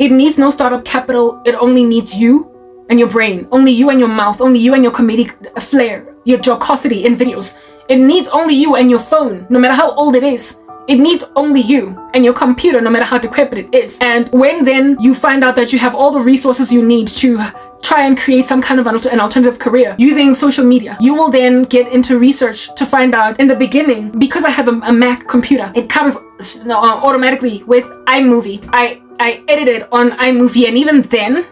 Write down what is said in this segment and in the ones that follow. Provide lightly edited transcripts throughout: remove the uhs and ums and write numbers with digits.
It needs no startup capital. It only needs you and your brain, only you and your mouth, only you and your comedic flair, your jocosity in videos. It needs only you and your phone, no matter how old it is. It needs only you and your computer, no matter how decrepit it is. And when then you find out that you have all the resources you need to try and create some kind of an alternative career using social media, you will then get into research to find out. In the beginning, because I have a Mac computer, it comes automatically with iMovie. I edited on iMovie, and even then,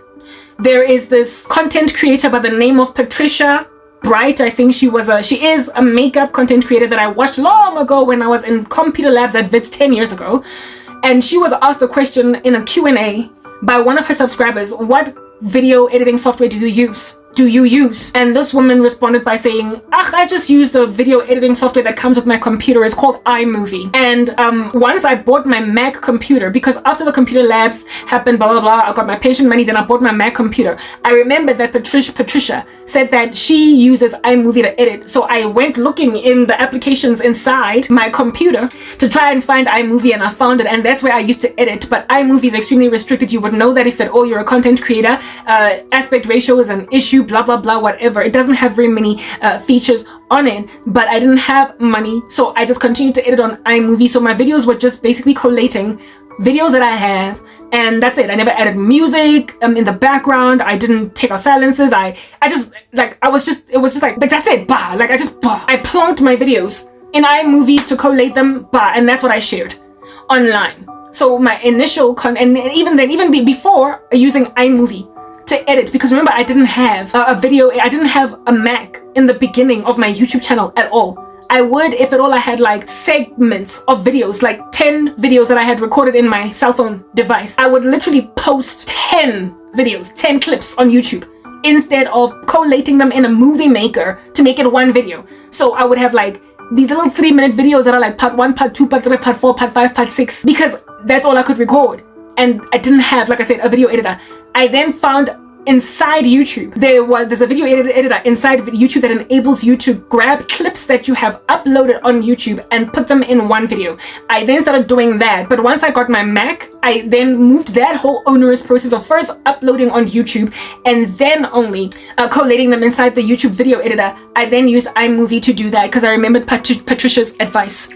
there is this content creator by the name of Patricia Bright. I think she is a makeup content creator that I watched long ago when I was in computer labs at Wits 10 years ago. And she was asked a question in a Q&A by one of her subscribers: what video editing software do you use? And this woman responded by saying, I just use the video editing software that comes with my computer. It's called iMovie. And once I bought my Mac computer, because after the computer labs happened, blah, blah, blah, I got my pension money, then I bought my Mac computer. I remember that Patricia said that she uses iMovie to edit. So I went looking in the applications inside my computer to try and find iMovie, and I found it. And that's where I used to edit. But iMovie is extremely restricted. You would know that if at all you're a content creator. Aspect ratio is an issue, blah, blah, blah, whatever. It doesn't have very many features on it, but I didn't have money, so I just continued to edit on iMovie. So my videos were just basically collating videos that I have, and that's it. I never added music in the background. I didn't take out silences. It was just like that's it, bah. I plonked my videos in iMovie to collate them, bah, and that's what I shared online. So my initial and even before using iMovie to edit, because remember, I didn't have I didn't have a Mac in the beginning of my YouTube channel at all. I would, if at all, I had like segments of videos, like 10 videos that I had recorded in my cell phone device. I would literally post 10 videos, 10 clips on YouTube, instead of collating them in a movie maker to make it one video. So I would have like these little 3-minute videos that are like part 1, part 2, part 3, part 4, part 5, part 6, because that's all I could record. And I didn't have, like I said, a video editor. I then found inside YouTube, there's a video editor inside YouTube that enables you to grab clips that you have uploaded on YouTube and put them in one video. I then started doing that, but once I got my Mac, I then moved that whole onerous process of first uploading on YouTube and then only collating them inside the YouTube video editor. I then used iMovie to do that because I remembered Patricia's advice.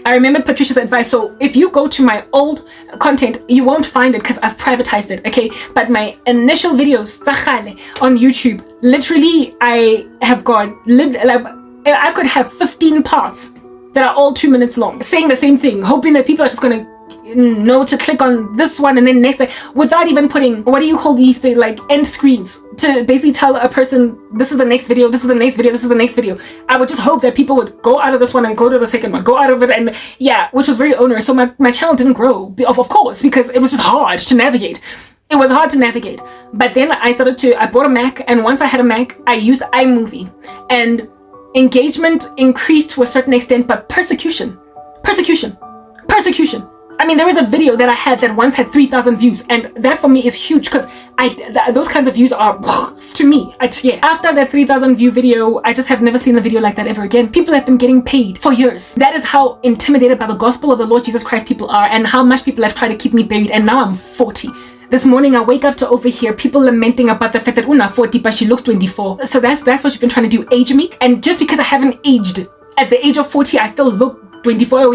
So if you go to my old content, you won't find it because I've privatized it, okay? But my initial videos on YouTube, literally, I could have 15 parts that are all 2 minutes long, saying the same thing, hoping that people are just gonna know to click on this one and then next, without even putting, what do you call these things, like end screens, to basically tell a person, this is the next video, this is the next video, this is the next video. I would just hope that people would go out of this one and go to the second one, go out of it, and yeah, which was very onerous. So my channel didn't grow, of course, because it was just hard to navigate. It was hard to navigate. But then I bought a Mac, and once I had a Mac, I used iMovie, and engagement increased to a certain extent, but persecution. I mean, there was a video that I had that once had 3,000 views, and that for me is huge because those kinds of views are, to me, After that 3,000 view video, I just have never seen a video like that ever again. People have been getting paid for years. That is how intimidated by the gospel of the Lord Jesus Christ people are, and how much people have tried to keep me buried, and now I'm 40. This morning I wake up to overhear people lamenting about the fact that Una 40 but she looks 24. So that's what you've been trying to do, age me. And just because I haven't aged at the age of 40, I still look 24.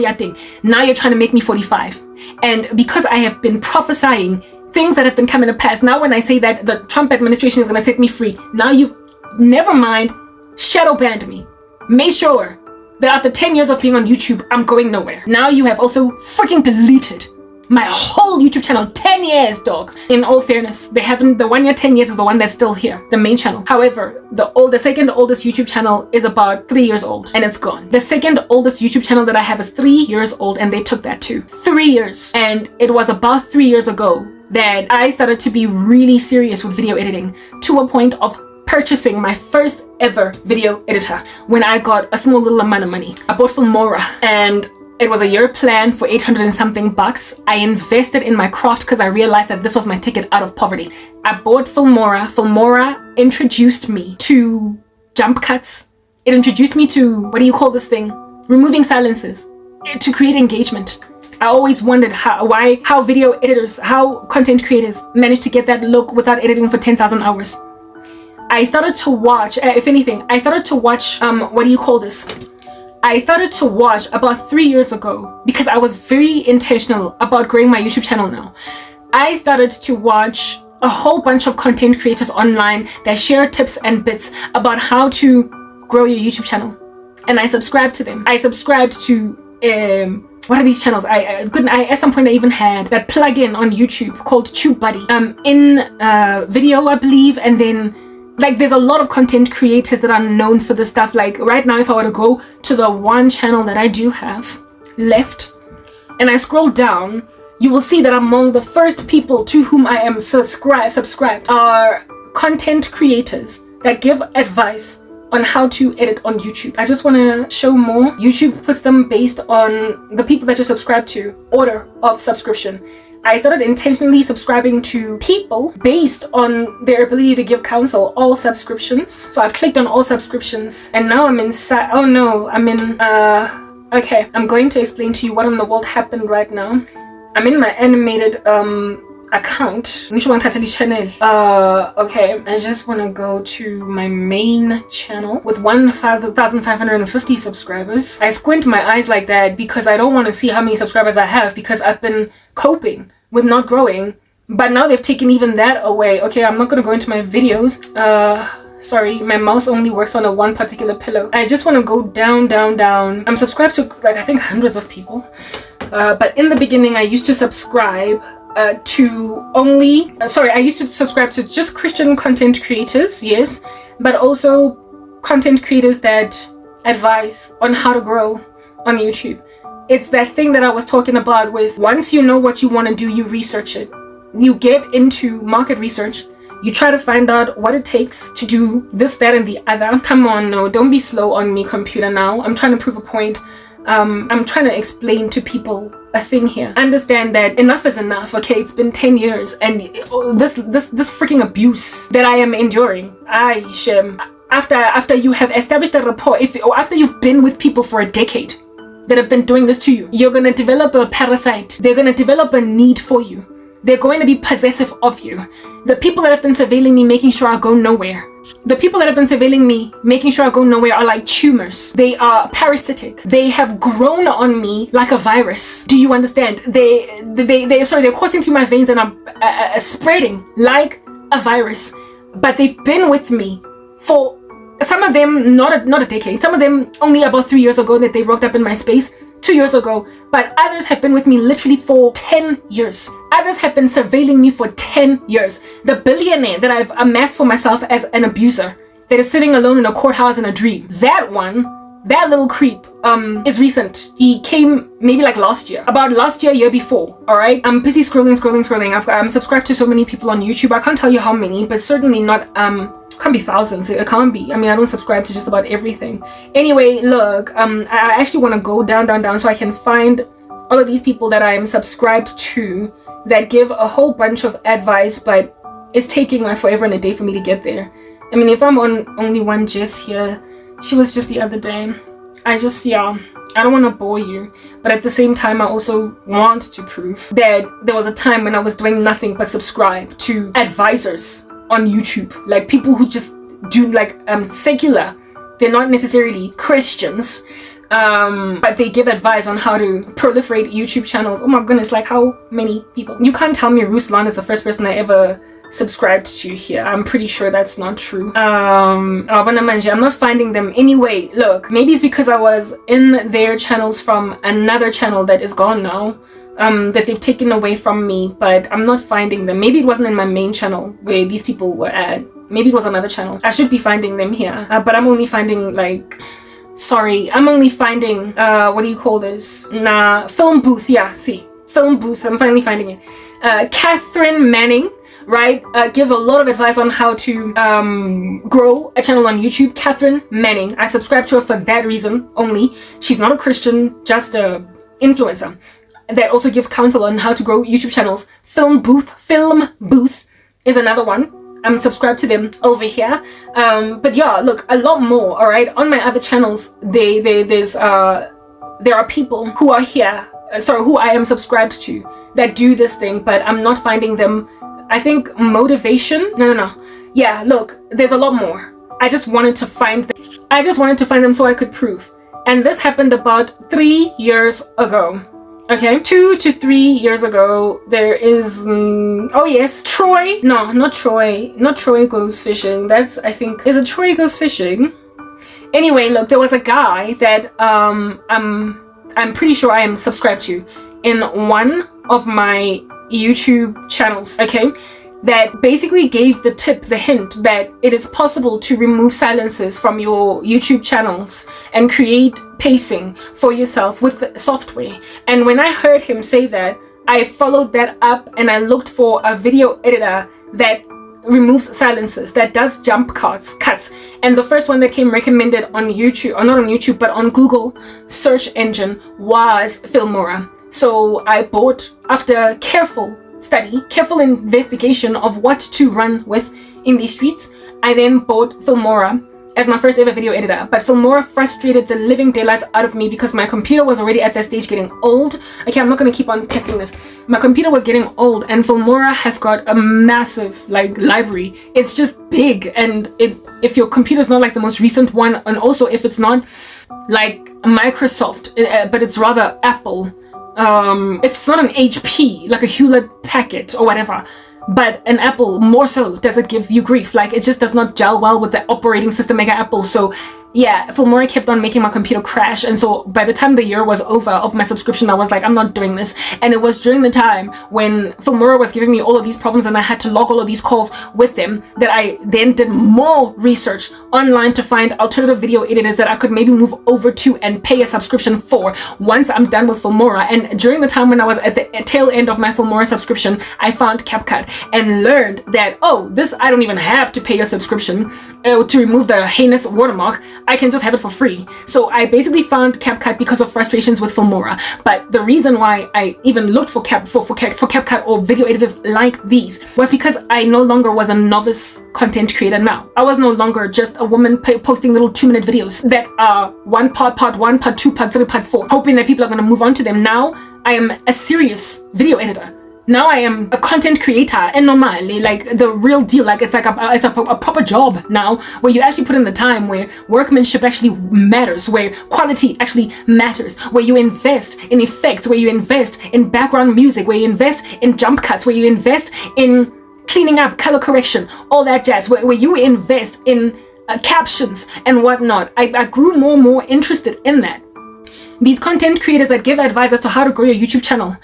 Now you're trying to make me 45. And because I have been prophesying things that have been coming to pass, now when I say that the Trump administration is going to set me free, now you've, never mind, shadow banned me. Make sure that after 10 years of being on YouTube, I'm going nowhere. Now you have also freaking deleted my whole YouTube channel. 10 years, dog. In all fairness, they haven't, the 1 year, 10 years is the one that's still here, the main channel. However, the second oldest YouTube channel is about 3 years old, and it's gone. The second oldest YouTube channel that I have is 3 years old, and they took that too. 3 years. And it was about 3 years ago that I started to be really serious with video editing, to a point of purchasing my first ever video editor when I got a small little amount of money. I bought Filmora, and it was a year plan for 800 and something bucks. I invested in my craft because I realized that this was my ticket out of poverty. I bought Filmora. Filmora introduced me to jump cuts. It introduced me to, what do you call this thing? Removing silences to create engagement. I always wondered how video editors, how content creators manage to get that look without editing for 10,000 hours. I started to watch, if anything, I started to watch, what do you call this? I started to watch about 3 years ago because I was very intentional about growing my YouTube channel now. I started to watch a whole bunch of content creators online that share tips and bits about how to grow your YouTube channel. And I subscribed to them. I subscribed to, what are these channels? At some point I even had that plugin on YouTube called TubeBuddy. In video, I believe, and then like there's a lot of content creators that are known for this stuff. Like right now, if I were to go to the one channel that I do have left and I scroll down, you will see that among the first people to whom I am subscribed are content creators that give advice on how to edit on YouTube. I just want to show more. YouTube puts them based on the people that you subscribe to, order of subscription. I started intentionally subscribing to people based on their ability to give counsel, all subscriptions. So I've clicked on all subscriptions and now I'm inside. Oh no, I'm in, okay. I'm going to explain to you what in the world happened right now. I'm in my animated account. Okay, I just want to go to my main channel with 1,550 subscribers. I squint my eyes like that because I don't want to see how many subscribers I have because I've been coping with not growing, but now they've taken even that away. Okay, I'm not going to go into my videos. Sorry, my mouse only works on one particular pillow. I just want to go down. I'm subscribed to like I think hundreds of people. But in the beginning, I used to subscribe I used to subscribe to just Christian content creators, yes, but also content creators that advise on how to grow on YouTube. It's that thing that I was talking about with once you know what you want to do, you research it. You get into market research. You try to find out what it takes to do this, that, and the other. Come on, no, don't be slow on me, computer now. I'm trying to prove a point. I'm trying to explain to people a thing here. Understand that enough is enough, okay? It's been 10 years and this freaking abuse that I am enduring. After you have established a rapport, after you've been with people for a decade that have been doing this to you, you're gonna develop a parasite. They're gonna develop a need for you. They're going to be possessive of you. The people that have been surveilling me, making sure I go nowhere. The people that have been surveilling me, making sure I go nowhere, are like tumors. They are parasitic. They have grown on me like a virus. Do you understand? They're coursing through my veins and are spreading like a virus. But they've been with me for some of them not a decade. Some of them only about 3 years ago that they rocked up in my space. 2 years ago, but others have been with me literally for 10 years. Others have been surveilling me for 10 years. The billionaire that I've amassed for myself as an abuser that is sitting alone in a courthouse in a dream. That little creep is recent. He came maybe like last year, about last year before. All right, I'm busy scrolling. I'm subscribed to so many people on YouTube. I can't tell you how many, but certainly not can't be thousands. It can't be. I mean, I don't subscribe to just about everything. Anyway, look, I actually want to go down so I can find all of these people that I am subscribed to that give a whole bunch of advice, but it's taking like forever and a day for me to get there. I mean, if I'm on only one Jess here, she was just the other day. I don't want to bore you, but at the same time, I also want to prove that there was a time when I was doing nothing but subscribe to advisors on YouTube, like people who just do like secular. They're not necessarily Christians, but they give advice on how to proliferate YouTube channels. Oh my goodness, like how many people? You can't tell me Ruslan is the first person I ever subscribed to here. I'm pretty sure that's not true. I'm not finding them. Anyway, look, maybe it's because I was in their channels from another channel that is gone now. That they've taken away from me, but I'm not finding them. Maybe it wasn't in my main channel where these people were at. Maybe it was another channel. I should be finding them here, but I'm only finding like, I'm only finding, what do you call this? Film booth, yeah, see, film booth, I'm finally finding it. Catherine Manning, right, gives a lot of advice on how to grow a channel on YouTube. Catherine Manning, I subscribe to her for that reason only. She's not a Christian, just a influencer that also gives counsel on how to grow YouTube channels. Film booth is another one. I'm subscribed to them over here. But yeah, look, a lot more. All right, on my other channels, there are people who are here who I am subscribed to that do this thing, but I'm not finding them. I think motivation. No. Yeah, look, there's a lot more. I just wanted to find them so I could prove. And this happened about 3 years ago. Okay, 2 to 3 years ago, there is, oh yes, Troy. No, not Troy. Not Troy Goes Fishing. That's, I think, is it Troy Goes Fishing? Anyway, look, there was a guy that I'm pretty sure I am subscribed to in one of my YouTube channels, okay? That basically gave the hint that it is possible to remove silences from your YouTube channels and create pacing for yourself with software. And when I heard him say that, I followed that up and I looked for a video editor that removes silences, that does jump cuts. And the first one that came recommended on YouTube, or not on YouTube, but on Google search engine, was Filmora. So I bought, after careful study, careful investigation of what to run with in these streets, I then bought Filmora as my first ever video editor. But Filmora frustrated the living daylights out of me because my computer was already at that stage getting old. Okay, I'm not going to keep on testing this. My computer was getting old, and Filmora has got a massive library. It's just big, and if your computer's not like the most recent one, and also if it's not like Microsoft, but it's rather Apple, if it's not an HP, like a Hewlett Packard or whatever, but an Apple, more so, does it give you grief. Like, it just does not gel well with the operating system maker Apple. So yeah, Filmora kept on making my computer crash, and so by the time the year was over of my subscription, I was like, I'm not doing this. And it was during the time when Filmora was giving me all of these problems and I had to log all of these calls with them that I then did more research online to find alternative video editors that I could maybe move over to and pay a subscription for once I'm done with Filmora. And during the time when I was at the tail end of my Filmora subscription, I found CapCut and learned that, oh, this, I don't even have to pay a subscription to remove the heinous watermark. I can just have it for free. So I basically found CapCut because of frustrations with Filmora. But the reason why I even looked for CapCut or video editors like these was because I no longer was a novice content creator now. I was no longer just a woman posting little 2-minute videos that are part 1, part 2, part 3, part 4, hoping that people are going to move on to them. Now I am a serious video editor. Now I am a content creator, and normally, like the real deal, like it's like a proper job now, where you actually put in the time, where workmanship actually matters, where quality actually matters, where you invest in effects, where you invest in background music, where you invest in jump cuts, where you invest in cleaning up, color correction, all that jazz, where you invest in captions and whatnot. I grew more and more interested in that. These content creators that give advice as to how to grow your YouTube channel,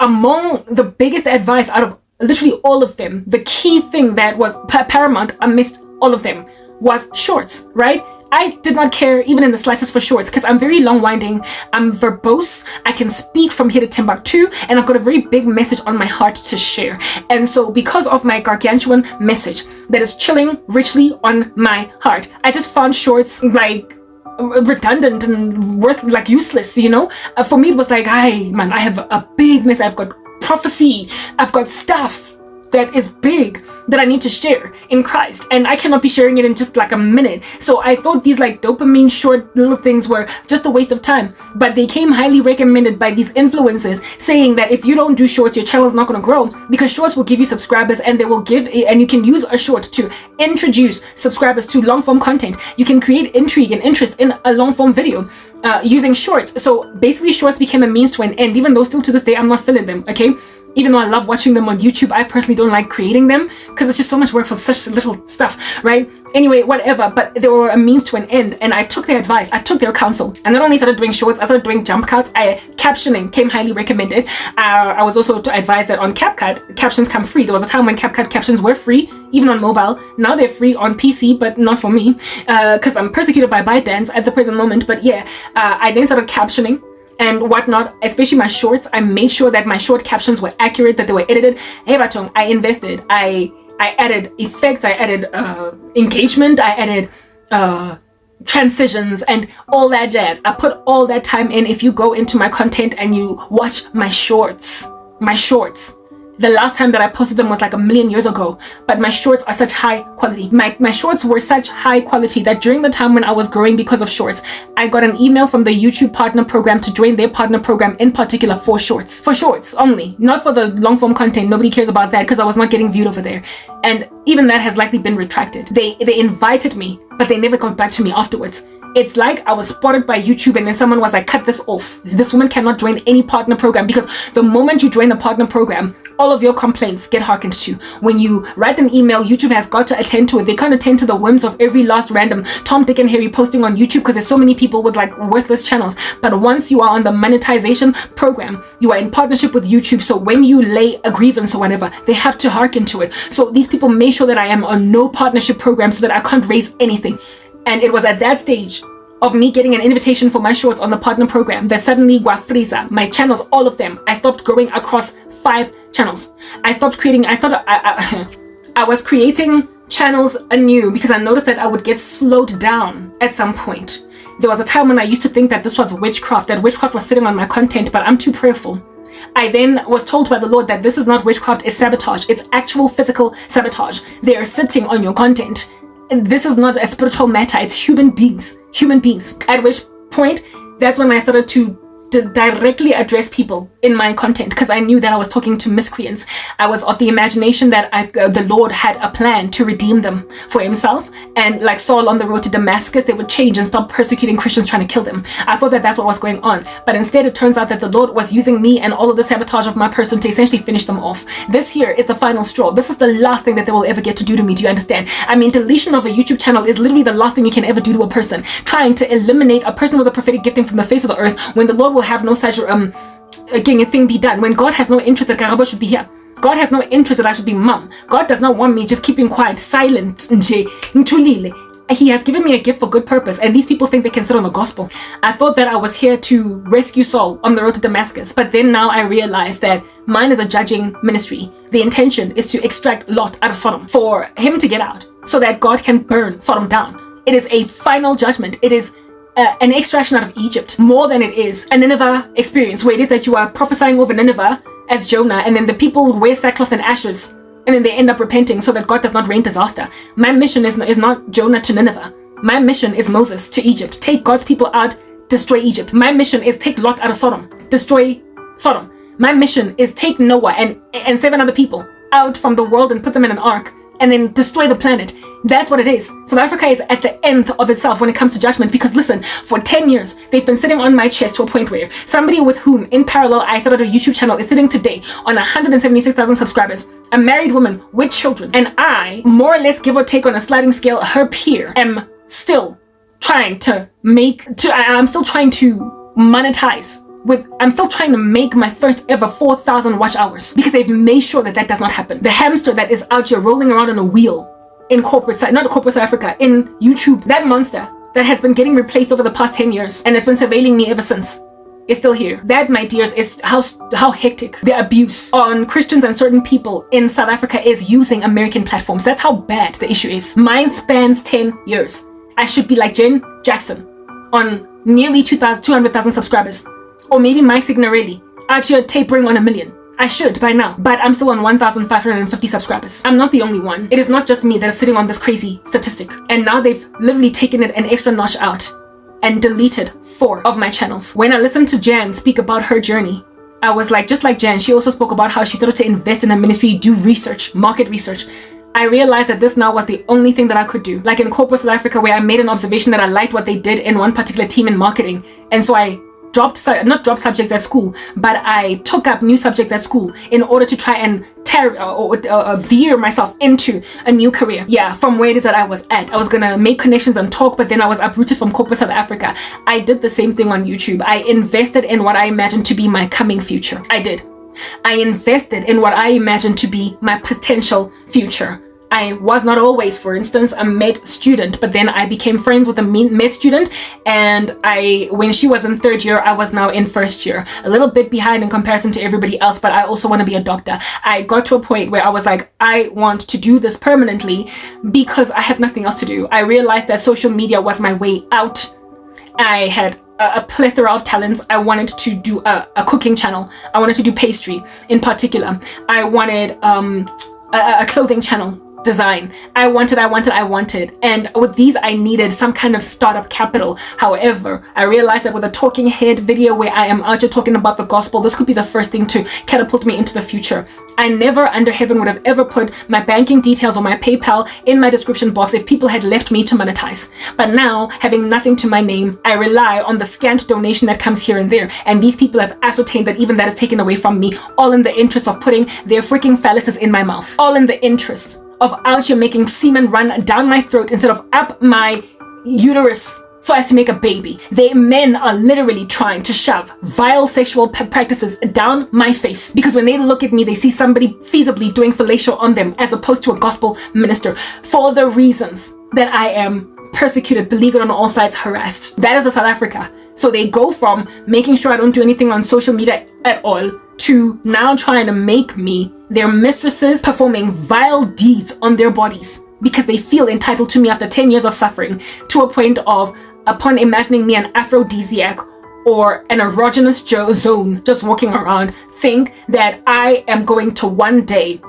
among the biggest advice out of literally all of them, the key thing that was paramount amidst all of them was shorts, right? I did not care even in the slightest for shorts because I'm very long-winding, I'm verbose, I can speak from here to Timbuktu, and I've got a very big message on my heart to share. And so because of my gargantuan message that is chilling richly on my heart, I just found shorts like redundant and useless, you know. For me it was like, hey man, I have a big mess, I've got prophecy, I've got stuff that is big that I need to share in Christ, and I cannot be sharing it in just like a minute. So I thought these like dopamine short little things were just a waste of time, but they came highly recommended by these influencers saying that if you don't do shorts, your channel is not going to grow, because shorts will give you subscribers, and they will and you can use a short to introduce subscribers to long form content. You can create intrigue and interest in a long form video using shorts. So basically shorts became a means to an end, even though still to this day I'm not feeling them, okay? Even though I love watching them on YouTube, I personally don't like creating them because it's just so much work for such little stuff, right? Anyway, whatever, but they were a means to an end, and I took their advice, I took their counsel, and not only started doing shorts, I started doing jump cuts. Captioning came highly recommended. I was also advised that on CapCut, captions come free. There was a time when CapCut captions were free, even on mobile. Now they're free on PC, but not for me, because I'm persecuted by ByteDance at the present moment. But yeah, I then started captioning and whatnot, especially my shorts. I made sure that my short captions were accurate, that they were edited. Hey Batong, I invested. I added effects, I added engagement, I added transitions and all that jazz. I put all that time in. If you go into my content and you watch my shorts, The last time that I posted them was like 1,000,000 years ago, but my shorts are such high quality. My shorts were such high quality that during the time when I was growing because of shorts, I got an email from the YouTube partner program to join their partner program in particular for shorts. For shorts only, not for the long form content. Nobody cares about that because I was not getting viewed over there. And even that has likely been retracted. They invited me, but they never got back to me afterwards. It's like I was spotted by YouTube and then someone was like, cut this off. This woman cannot join any partner program, because the moment you join a partner program, all of your complaints get hearkened to. When you write an email, YouTube has got to attend to it. They can't attend to the whims of every last random Tom, Dick, and Harry posting on YouTube because there's so many people with like worthless channels. But once you are on the monetization program, you are in partnership with YouTube. So when you lay a grievance or whatever, they have to hearken to it. So these people made sure that I am on no partnership program so that I can't raise anything. And it was at that stage of me getting an invitation for my shorts on the partner program that suddenly Guafriza, my channels, all of them, I stopped growing across 5 channels. I was creating channels anew because I noticed that I would get slowed down at some point. There was a time when I used to think that this was witchcraft, that witchcraft was sitting on my content, but I'm too prayerful. I then was told by the Lord that this is not witchcraft, it's sabotage. It's actual physical sabotage. They are sitting on your content. And this is not a spiritual matter, it's human beings. At which point, that's when I started to directly address people in my content, because I knew that I was talking to miscreants. I was of the imagination that the Lord had a plan to redeem them for himself, and like Saul on the road to Damascus, they would change and stop persecuting Christians trying to kill them. I thought that that's what was going on, but instead it turns out that the Lord was using me and all of the sabotage of my person to essentially finish them off. This here is the final straw. This is the last thing that they will ever get to do to me. Do you understand? I mean, deletion of a YouTube channel is literally the last thing you can ever do to a person. Trying to eliminate a person with a prophetic gifting from the face of the earth when the Lord will have no such again a thing be done, when God has no interest that Karabo should be here. God has no interest that I should be mum. God does not want me just keeping quiet, silent. He has given me a gift for good purpose, and these people think they can sit on the gospel. I thought that I was here to rescue Saul on the road to Damascus, but then now I realize that mine is a judging ministry. The intention is to extract Lot out of Sodom, for him to get out, so that God can burn Sodom down. It is a final judgment. It is an extraction out of Egypt, more than it is a Nineveh experience, where it is that you are prophesying over Nineveh as Jonah, and then the people wear sackcloth and ashes, and then they end up repenting so that God does not rain disaster. My mission is not Jonah to Nineveh. My mission is Moses to Egypt. Take God's people out, destroy Egypt. My mission is take Lot out of Sodom, destroy Sodom. My mission is take Noah and 7 other people out from the world and put them in an ark, and then destroy the planet. That's what it is. South Africa is at the end of itself when it comes to judgment, because listen, for 10 years, they've been sitting on my chest to a point where somebody with whom, in parallel, I started a YouTube channel is sitting today on 176,000 subscribers, a married woman with children, and I, more or less give or take on a sliding scale, her peer, am still trying to I'm still trying to monetize. I'm still trying to make my first ever 4,000 watch hours, because they've made sure that does not happen. The hamster that is out here rolling around on a wheel in not corporate South Africa, in YouTube, that monster that has been getting replaced over the past 10 years and has been surveilling me ever since, is still here. That, my dears, is how hectic the abuse on Christians and certain people in South Africa is using American platforms. That's how bad the issue is. Mine spans 10 years. I should be like Jen Jackson on nearly 200,000 subscribers. Or maybe Mike Signorelli, out here tapering on 1 million. I should by now, but I'm still on 1,550 subscribers. I'm not the only one. It is not just me that is sitting on this crazy statistic. And now they've literally taken it an extra notch out and deleted 4 of my channels. When I listened to Jan speak about her journey, I was like, just like Jan, she also spoke about how she started to invest in her ministry, do research, market research. I realized that this now was the only thing that I could do. Like in corporate South Africa, where I made an observation that I liked what they did in one particular team in marketing. And so I not dropped subjects at school, but I took up new subjects at school in order to try and veer myself into a new career. Yeah, from where it is that I was at. I was gonna make connections and talk, but then I was uprooted from corporate South Africa. I did the same thing on YouTube. I invested in what I imagined to be my coming future. I did. I invested in what I imagined to be my potential future. I was not always, for instance, a med student, but then I became friends with a med student, and when she was in 3rd year, I was now in 1st year. A little bit behind in comparison to everybody else, but I also want to be a doctor. I got to a point where I was like, I want to do this permanently because I have nothing else to do. I realized that social media was my way out. I had a plethora of talents. I wanted to do a cooking channel. I wanted to do pastry in particular. I wanted a clothing channel, design. I wanted. And with these, I needed some kind of startup capital. However, I realized that with a talking head video where I am out here talking about the gospel, this could be the first thing to catapult me into the future. I never under heaven would have ever put my banking details or my PayPal in my description box if people had left me to monetize. But now, having nothing to my name, I rely on the scant donation that comes here and there. And these people have ascertained that even that is taken away from me, all in the interest of putting their freaking phalluses in my mouth. All in the interest of out here making semen run down my throat instead of up my uterus so as to make a baby. Men are literally trying to shove vile sexual practices down my face, because when they look at me, they see somebody feasibly doing fellatio on them as opposed to a gospel minister, for the reasons that I am persecuted, beleaguered on all sides, harassed. That is the South Africa. So they go from making sure I don't do anything on social media at all to now trying to make me their mistresses, performing vile deeds on their bodies because they feel entitled to me after 10 years of suffering, to a point of, upon imagining me an aphrodisiac or an erogenous zone just walking around, think that I am going to one day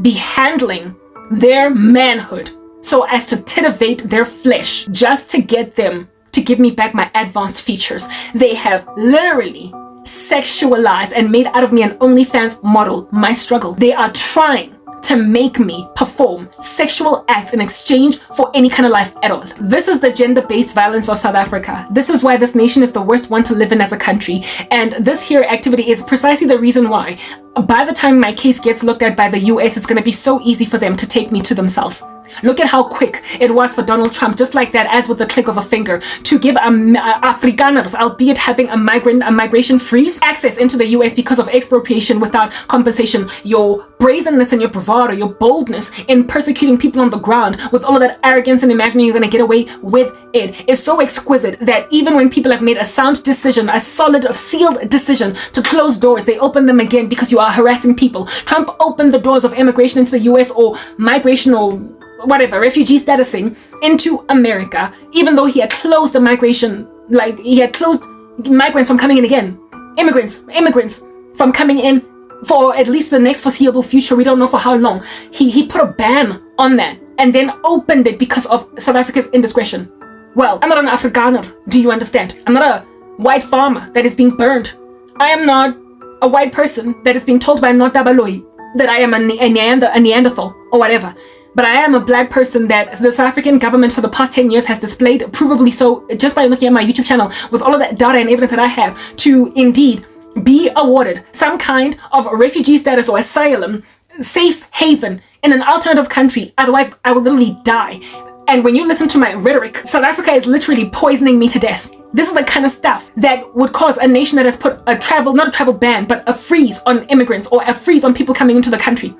be handling their manhood so as to titivate their flesh just to get them to give me back my advanced features. They have literally sexualized and made out of me an OnlyFans model my struggle. They are trying to make me perform sexual acts in exchange for any kind of life at all. This is the gender-based violence of South Africa. This is why this nation is the worst one to live in as a country. And this here activity is precisely the reason why, by the time my case gets looked at by the US, it's going to be so easy for them to take me to themselves. Look at how quick it was for Donald Trump, just like that, as with the click of a finger, to give Afrikaners, albeit having a migration freeze, access into the US because of expropriation without compensation. Your brazenness and your bravado, your boldness in persecuting people on the ground with all of that arrogance and imagining you're going to get away with it is so exquisite that even when people have made a sound decision, a solid, sealed decision to close doors, they open them again because you are harassing people. Trump opened the doors of immigration into the US, or migration, or whatever, refugee statusing into America, even though he had closed the migration, like he had closed migrants from coming in again. Immigrants from coming in for at least the next foreseeable future. We don't know for how long. He put a ban on that and then opened it because of South Africa's indiscretion. Well, I'm not an Afrikaner, do you understand? I'm not a white farmer that is being burned. I am not a white person that is being told by Notabaloi that I am a Neanderthal or whatever. But I am a black person that the South African government for the past 10 years has displayed, provably so, just by looking at my YouTube channel with all of that data and evidence that I have, to indeed be awarded some kind of refugee status or asylum, safe haven in an alternative country. Otherwise, I will literally die. And when you listen to my rhetoric, South Africa is literally poisoning me to death. This is the kind of stuff that would cause a nation that has put not a travel ban, but a freeze on immigrants or a freeze on people coming into the country,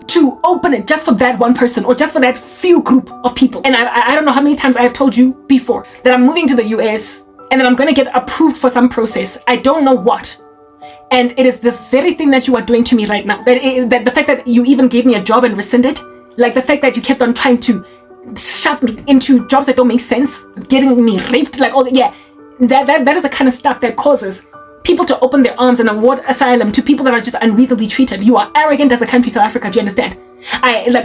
to open it just for that one person or just for that few group of people. And I don't know how many times I have told you before that I'm moving to the US and that I'm going to get approved for some process. I don't know what. And it is this very thing that you are doing to me right now. That the fact that you even gave me a job and rescinded, like the fact that you kept on trying to shove me into jobs that don't make sense, getting me raped, like all that, yeah. That is the kind of stuff that causes people to open their arms and award asylum to people that are just unreasonably treated. You are arrogant as a country, South Africa. Do you understand?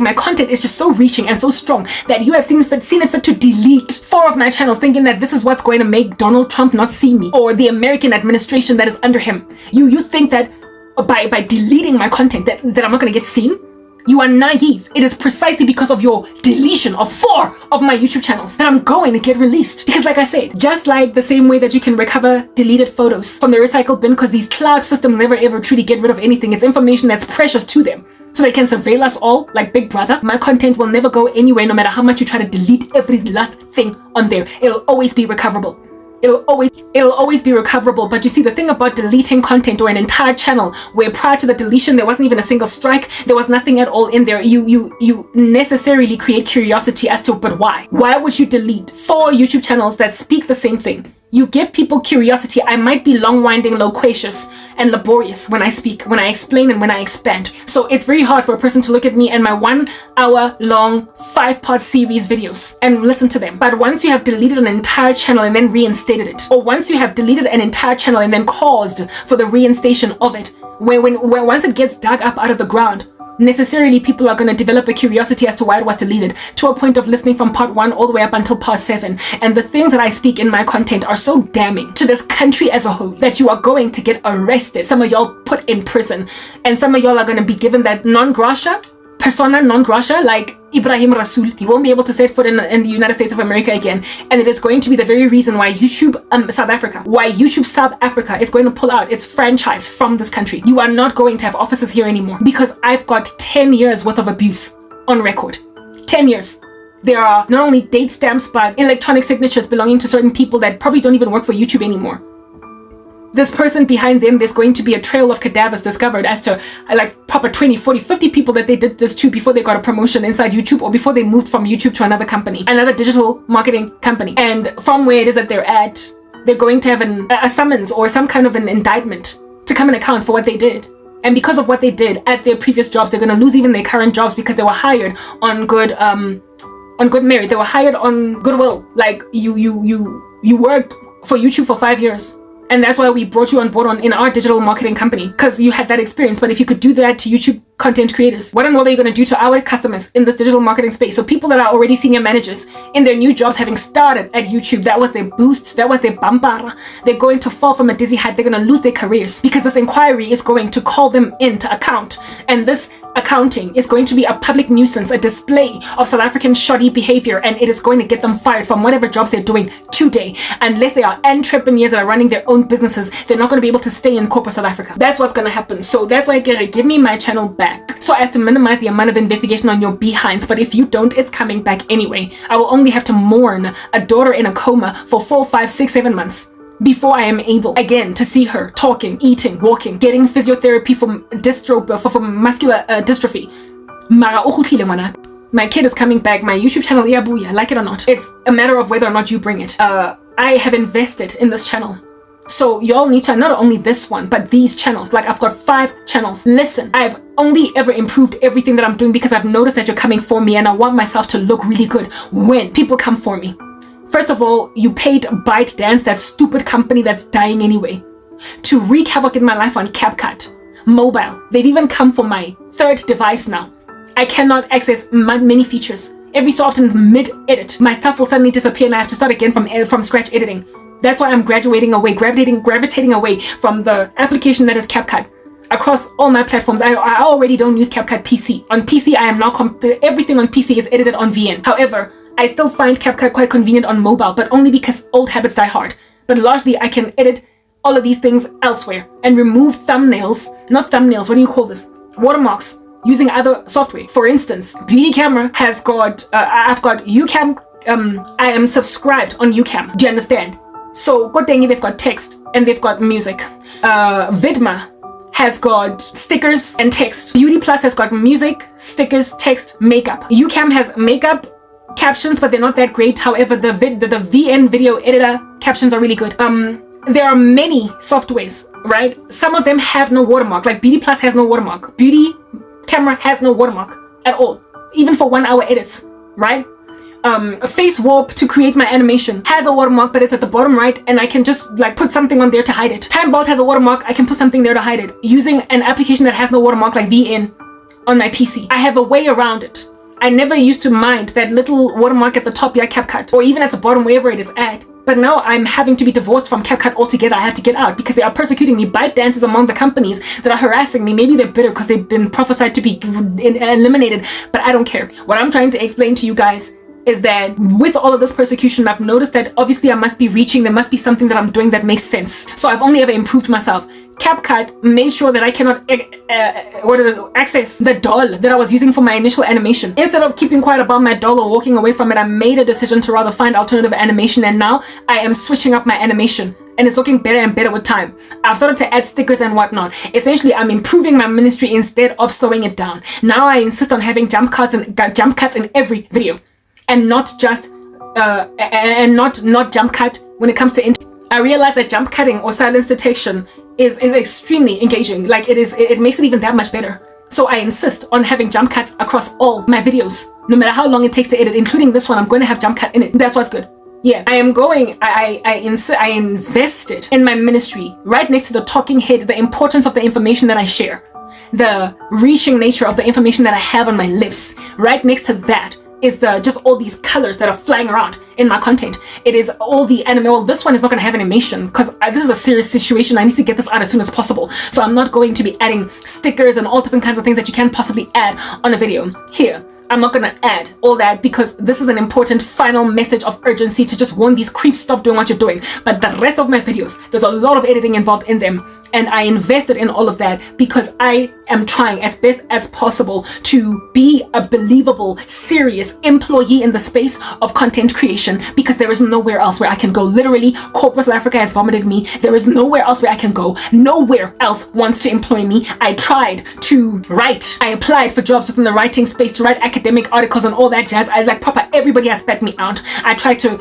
My content is just so reaching and so strong that you have seen it fit to delete 4 of my channels, thinking that this is what's going to make Donald Trump not see me, or the American administration that is under him. You think that by deleting my content that I'm not going to get seen? You are naive. It is precisely because of your deletion of 4 of my YouTube channels that I'm going to get released. Because like I said, just like the same way that you can recover deleted photos from the recycle bin, because these cloud systems never ever truly get rid of anything. It's information that's precious to them, so they can surveil us all like Big Brother. My content will never go anywhere, no matter how much you try to delete every last thing on there. It'll always be recoverable. It'll always be recoverable. But you see, the thing about deleting content or an entire channel where prior to the deletion there wasn't even a single strike, there was nothing at all in there, you necessarily create curiosity as to, but why would you delete 4 YouTube channels that speak the same thing? You give people curiosity. I might be long-winding, loquacious, and laborious when I speak, when I explain, and when I expand. So it's very hard for a person to look at me and my 1 hour long 5-part series videos and listen to them. But once you have deleted an entire channel and then reinstated it, or once you have deleted an entire channel and then caused for the reinstatation of it, where once it gets dug up out of the ground, necessarily people are going to develop a curiosity as to why it was deleted, to a point of listening from part 1 all the way up until part 7. And the things that I speak in my content are so damning to this country as a whole that you are going to get arrested. Some of y'all put in prison, and some of y'all are going to be given that persona non grata, like Ibrahim Rasool. He won't be able to set foot in the United States of America again. And it is going to be the very reason why YouTube South Africa is going to pull out its franchise from this country. You are not going to have offices here anymore, because I've got 10 years worth of abuse on record. 10 years. There are not only date stamps, but electronic signatures belonging to certain people that probably don't even work for YouTube anymore. This person behind them, there's going to be a trail of cadavers discovered as to like proper 20, 40, 50 people that they did this to before they got a promotion inside YouTube, or before they moved from YouTube to another company, another digital marketing company. And from where it is that they're at, they're going to have a summons or some kind of an indictment to come and account for what they did. And because of what they did at their previous jobs, they're going to lose even their current jobs, because they were hired on good merit. They were hired on goodwill. Like you worked for YouTube for 5 years. And that's why we brought you on board in our digital marketing company, because you had that experience. But if you could do that to YouTube content creators, what in the world are you going to do to our customers in this digital marketing space? So people that are already senior managers in their new jobs, having started at YouTube, that was their boost, that was their bumper. They're going to fall from a dizzy height. They're going to lose their careers, because this inquiry is going to call them into account. And this accounting is going to be a public nuisance, a display of South African shoddy behavior, and it is going to get them fired from whatever jobs they're doing today. Unless they are entrepreneurs that are running their own businesses, they're not going to be able to stay in corporate South Africa. That's what's going to happen. So that's why I get give me my channel back, so as to minimize the amount of investigation on your behinds. But if you don't, it's coming back anyway. I will only have to mourn a daughter in a coma for 4, 5, 6, 7 months before I am able again to see her talking, eating, walking, getting physiotherapy for muscular dystrophy. My kid is coming back. My YouTube channel, Iyabuya, like it or not. It's a matter of whether or not you bring it. I have invested in this channel. So y'all need to, not only this one, but these channels. Like, I've got 5 channels. Listen, I've only ever improved everything that I'm doing because I've noticed that you're coming for me, and I want myself to look really good when people come for me. First of all, you paid ByteDance, that stupid company that's dying anyway, to wreak havoc in my life on CapCut mobile. They've even come for my 3rd device now. I cannot access many features. Every so often, mid-edit, my stuff will suddenly disappear and I have to start again from scratch editing. That's why I'm gravitating away from the application that is CapCut. Across all my platforms, I already don't use CapCut PC. On PC, I am now everything on PC is edited on VN. However, I still find CapCut quite convenient on mobile, but only because old habits die hard. But largely, I can edit all of these things elsewhere and remove thumbnails, not thumbnails, what do you call this? Watermarks, using other software. For instance, Beauty Camera has got, I've got UCam, I am subscribed on UCam. Do you understand? So, Kotengi, they've got text and they've got music. Vidma has got stickers and text. Beauty Plus has got music, stickers, text, makeup. UCam has makeup, captions, but they're not that great. However, the VN video editor captions are really good. There are many softwares, right? Some of them have no watermark. Like Beauty Plus has no watermark. Beauty Camera has no watermark at all, even for 1 hour edits, right? Face Warp to create my animation has a watermark, but it's at the bottom right, and I can just like put something on there to hide it. Time Vault has a watermark. I can put something there to hide it using an application that has no watermark like VN on my PC. I have a way around it. I never used to mind that little watermark at the top, yeah, CapCut, or even at the bottom, wherever it is at. But now I'm having to be divorced from CapCut altogether. I have to get out because they are persecuting me. ByteDance is among the companies that are harassing me. Maybe they're bitter because they've been prophesied to be eliminated, but I don't care. What I'm trying to explain to you guys is that with all of this persecution, I've noticed that obviously I must be reaching, there must be something that I'm doing that makes sense. So I've only ever improved myself. CapCut made sure that I cannot access the doll that I was using for my initial animation. Instead of keeping quiet about my doll or walking away from it, I made a decision to rather find alternative animation, and now I am switching up my animation. And it's looking better and better with time. I've started to add stickers and whatnot. Essentially, I'm improving my ministry instead of slowing it down. Now I insist on having jump cuts in every video, and not just not jump cut when it comes to I realized that jump cutting or silence detection is extremely engaging. Like it makes it even that much better. So I insist on having jump cuts across all my videos. No matter how long it takes to edit, including this one, I'm going to have jump cut in it. That's what's good. Yeah, I invested in my ministry right next to the talking head, the importance of the information that I share, the reaching nature of the information that I have on my lips. Right next to that is just all these colors that are flying around in my content. It is all the anime. Well, this one is not going to have animation because this is a serious situation. I need to get this out as soon as possible. So I'm not going to be adding stickers and all different kinds of things that you can possibly add on a video. Here, I'm not going to add all that because this is an important final message of urgency to just warn these creeps, stop doing what you're doing. But the rest of my videos, there's a lot of editing involved in them. And I invested in all of that because I am trying as best as possible to be a believable, serious employee in the space of content creation, because there is nowhere else where I can go. Literally, corporate South Africa has vomited me. There is nowhere else where I can go. Nowhere else wants to employ me. I tried to write. I applied for jobs within the writing space to write academic articles and all that jazz. I was like, proper, everybody has spat me out. I tried to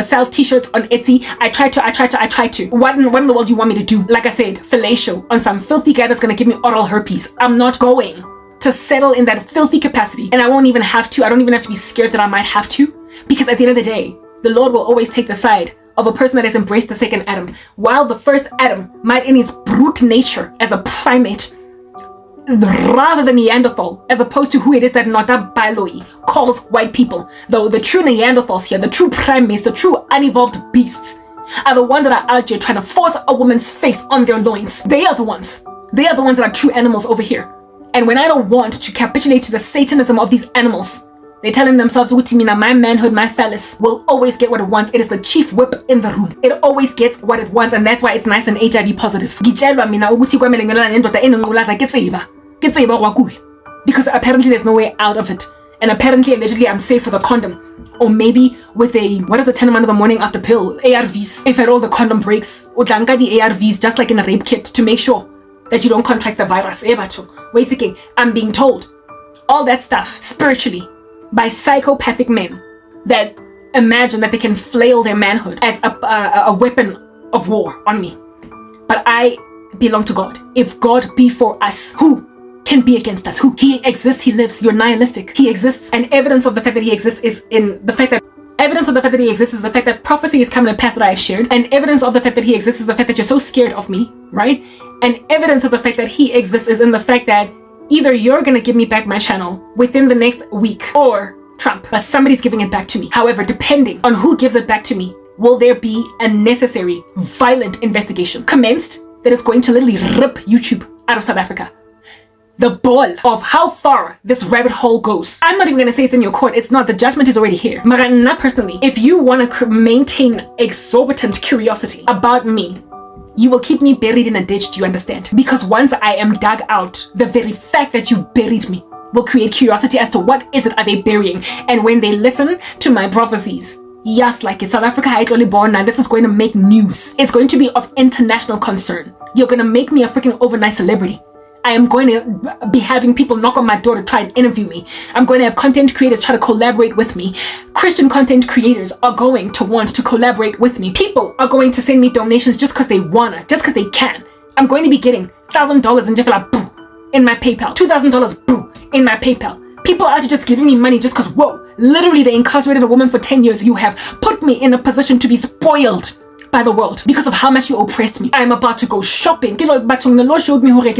sell t-shirts on Etsy. I tried to. What in the world do you want me to do? Like I said, fellatio on some filthy guy that's gonna give me oral herpes. I'm not going to settle in that filthy capacity, and I won't even have to. I don't even have to be scared that I might have to, because at the end of the day, the Lord will always take the side of a person that has embraced the second Adam, while the first Adam might in his brute nature as a primate, rather than Neanderthal, as opposed to who it is that Nota Baloi calls white people, though the true Neanderthals here, the true primates, the true unevolved beasts, are the ones that are out here trying to force a woman's face on their loins. They are the ones. They are the ones that are true animals over here. And when I don't want to capitulate to the satanism of these animals, they're telling themselves, Utimina, my manhood, my phallus will always get what it wants. It is the chief whip in the room. It always gets what it wants, and that's why it's nice and HIV positive. Because apparently there's no way out of it. And apparently, allegedly, I'm safe with a condom. Or maybe with a, what is the 10 of the morning after pill? ARVs. If at all the condom breaks, udlanka the ARVs just like in a rape kit to make sure that you don't contract the virus. Wait again, I'm being told all that stuff spiritually by psychopathic men that imagine that they can flail their manhood as a weapon of war on me. But I belong to God. If God be for us, who can be against us? Who? He exists, he lives. You're nihilistic. He exists, and evidence of the fact that he exists is in the fact that the fact that prophecy is coming to pass that I have shared, and evidence of the fact that he exists is the fact that you're so scared of me, right? And evidence of the fact that he exists is in the fact that either you're gonna give me back my channel within the next week, or Trump, but somebody's giving it back to me. However, depending on who gives it back to me, will there be a necessary, violent investigation commenced that is going to literally rip YouTube out of South Africa. The ball of how far this rabbit hole goes. I'm not even going to say it's in your court. It's not. The judgment is already here. Not personally. If you want to maintain exorbitant curiosity about me, you will keep me buried in a ditch. Do you understand? Because once I am dug out, the very fact that you buried me will create curiosity as to what is it are they burying. And when they listen to my prophecies, yes, like in South Africa, I only born now. This is going to make news. It's going to be of international concern. You're going to make me a freaking overnight celebrity. I am going to be having people knock on my door to try and interview me. I'm going to have content creators try to collaborate with me. Christian content creators are going to want to collaborate with me. People are going to send me donations just because they wanna, just because they can. I'm going to be getting $1,000 in Jeffela boo in my PayPal, $2,000 boo in my PayPal. People are just giving me money just because, whoa, literally they incarcerated a woman for 10 years. You have put me in a position to be spoiled by the world because of how much you oppressed me. I'm about to go shopping. But the Lord showed me like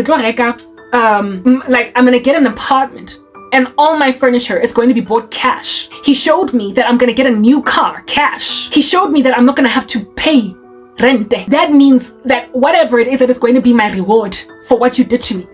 I'm gonna get an apartment and all my furniture is going to be bought cash. He showed me that I'm gonna get a new car cash. He showed me that I'm not gonna have to pay rent. That means that whatever it is that is going to be my reward for what you did to me,